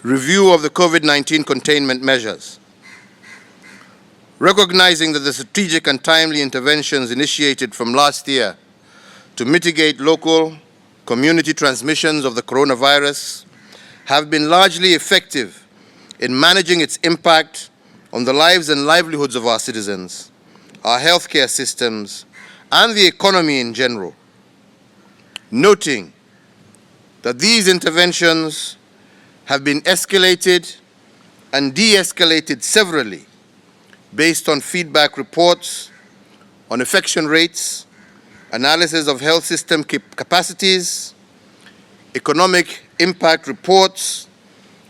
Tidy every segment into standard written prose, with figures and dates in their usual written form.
review of the COVID-19 containment measures. Recognizing that the strategic and timely interventions initiated from last year to mitigate local community transmissions of the coronavirus have been largely effective in managing its impact on the lives and livelihoods of our citizens, our healthcare systems, and the economy in general. Noting that these interventions have been escalated and de-escalated severally based on feedback reports on infection rates, analysis of health system capacities, economic impact reports,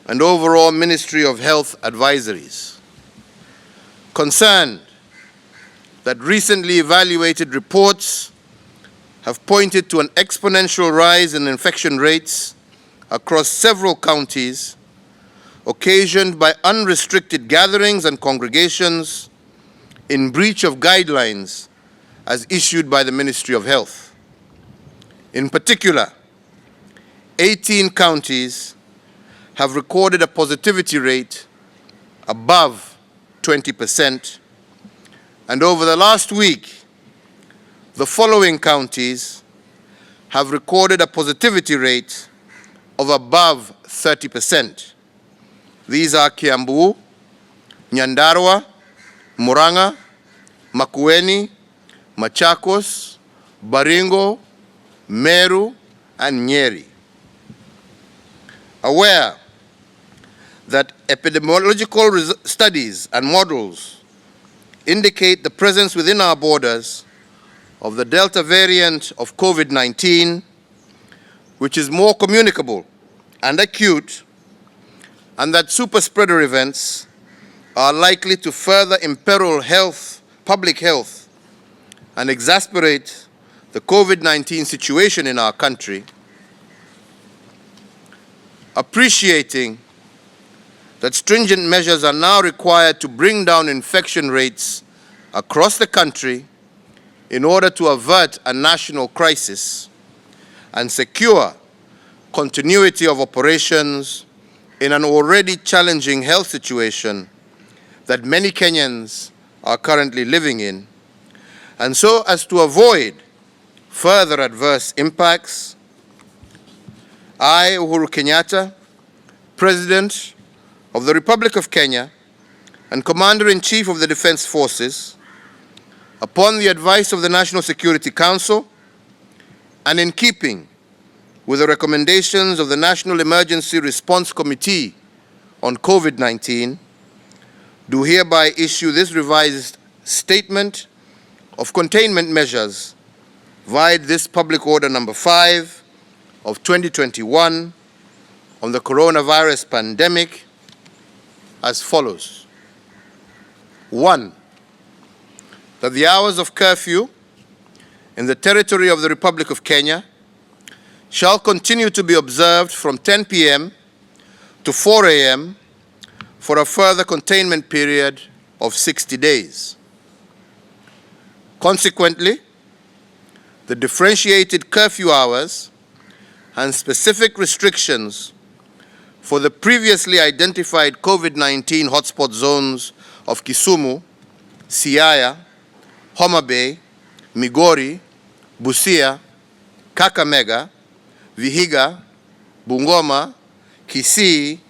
and overall Ministry of Health advisories. Concerned that recently evaluated reports have pointed to an exponential rise in infection rates across several counties, occasioned by unrestricted gatherings and congregations in breach of guidelines as issued by the Ministry of Health. In particular, 18 counties have recorded a positivity rate above 20%, and over the last week, the following counties have recorded a positivity rate of above 30%. These are Kiambu, Nyandarua, Murang'a, Makwiny, Machakos, Baringo, Meru, and Nyeri. Aware that epidemiological studies and models indicate the presence within our borders of the Delta variant of COVID-19, which is more communicable and acute, and that super spreader events are likely to further imperil public health, and exacerbate the COVID-19 situation in our country, appreciating that stringent measures are now required to bring down infection rates across the country in order to avert a national crisis and secure continuity of operations in an already challenging health situation that many Kenyans are currently living in, and so as to avoid further adverse impacts, I, Uhuru Kenyatta, President of the Republic of Kenya and Commander-in-Chief of the Defense Forces, upon the advice of the National Security Council and in keeping with the recommendations of the National Emergency Response Committee on COVID-19, do hereby issue this revised statement of containment measures via this Public Order Number 5 of 2021 on the coronavirus pandemic as follows. 1. That the hours of curfew in the territory of the Republic of Kenya shall continue to be observed from 10 p.m. to 4 a.m. for a further containment period of 60 days. Consequently, the differentiated curfew hours and specific restrictions for the previously identified COVID-19 hotspot zones of Kisumu, Siaya, Homa Bay, Migori, Busia, Kakamega, Vihiga, Bungoma, Kisii,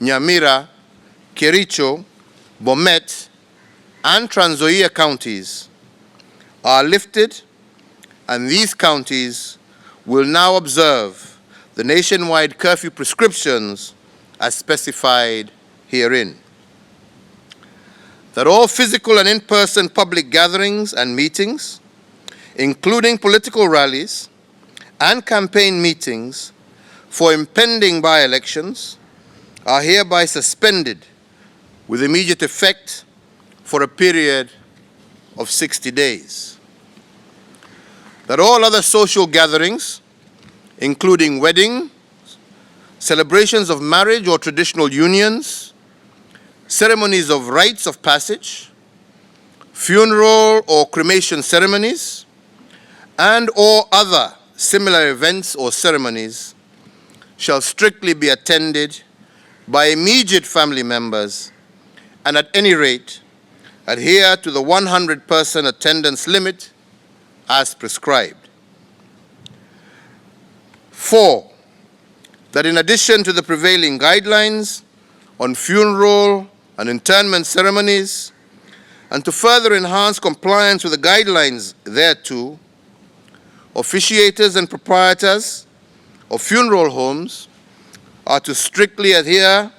Nyamira, Kericho, Bomet, and Trans Nzoia counties are lifted, and these counties will now observe the nationwide curfew prescriptions as specified herein. That all physical and in-person public gatherings and meetings, including political rallies and campaign meetings for impending by-elections, are hereby suspended with immediate effect for a period of 60 days. That all other social gatherings, including weddings, celebrations of marriage or traditional unions, ceremonies of rites of passage, funeral or cremation ceremonies, and or other similar events or ceremonies shall strictly be attended by immediate family members, and at any rate, adhere to the 100-person attendance limit as prescribed. 4, that in addition to the prevailing guidelines on funeral and interment ceremonies, and to further enhance compliance with the guidelines thereto, officiators and proprietors of funeral homes are to strictly adhere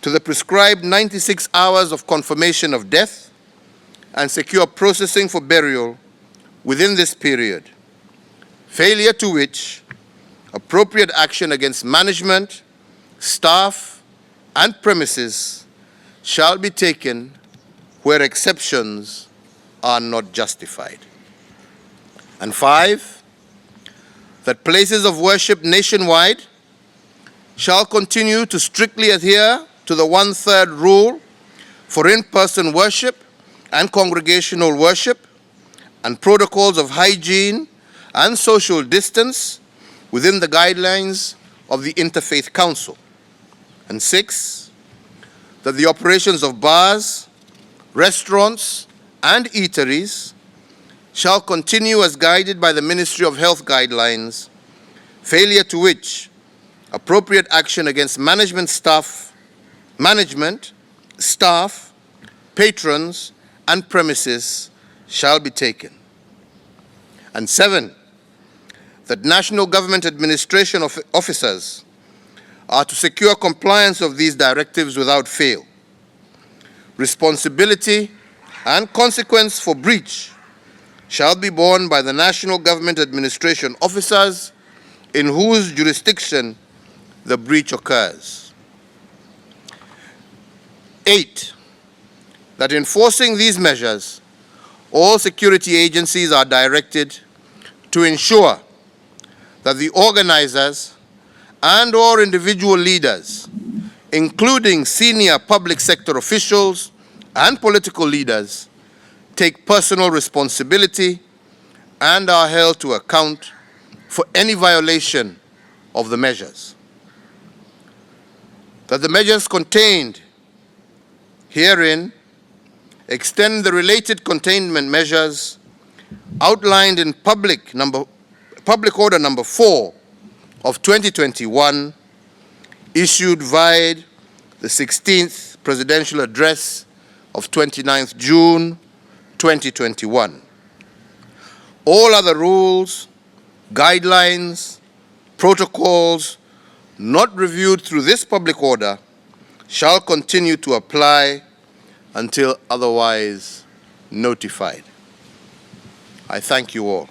to the prescribed 96 hours of confirmation of death and secure processing for burial within this period, failure to which appropriate action against management, staff, and premises shall be taken where exceptions are not justified. And 5, that places of worship nationwide shall continue to strictly adhere to the 1/3 rule for in-person worship and congregational worship and protocols of hygiene and social distance within the guidelines of the Interfaith Council. And 6, that the operations of bars, restaurants, and eateries shall continue as guided by the Ministry of Health guidelines, failure to which appropriate action against management, staff, patrons, and premises shall be taken. And 7, that national government administration officers are to secure compliance of these directives without fail. Responsibility and consequence for breach shall be borne by the national government administration officers in whose jurisdiction the breach occurs. 8, that enforcing these measures, all security agencies are directed to ensure that the organizers and/or individual leaders, including senior public sector officials and political leaders, take personal responsibility and are held to account for any violation of the measures. That the measures contained herein extend the related containment measures outlined in Public Order Number 4 of 2021, issued via the 16th Presidential Address of 29th June 2021. All other rules, guidelines, protocols not reviewed through this public order shall continue to apply until otherwise notified. I thank you all.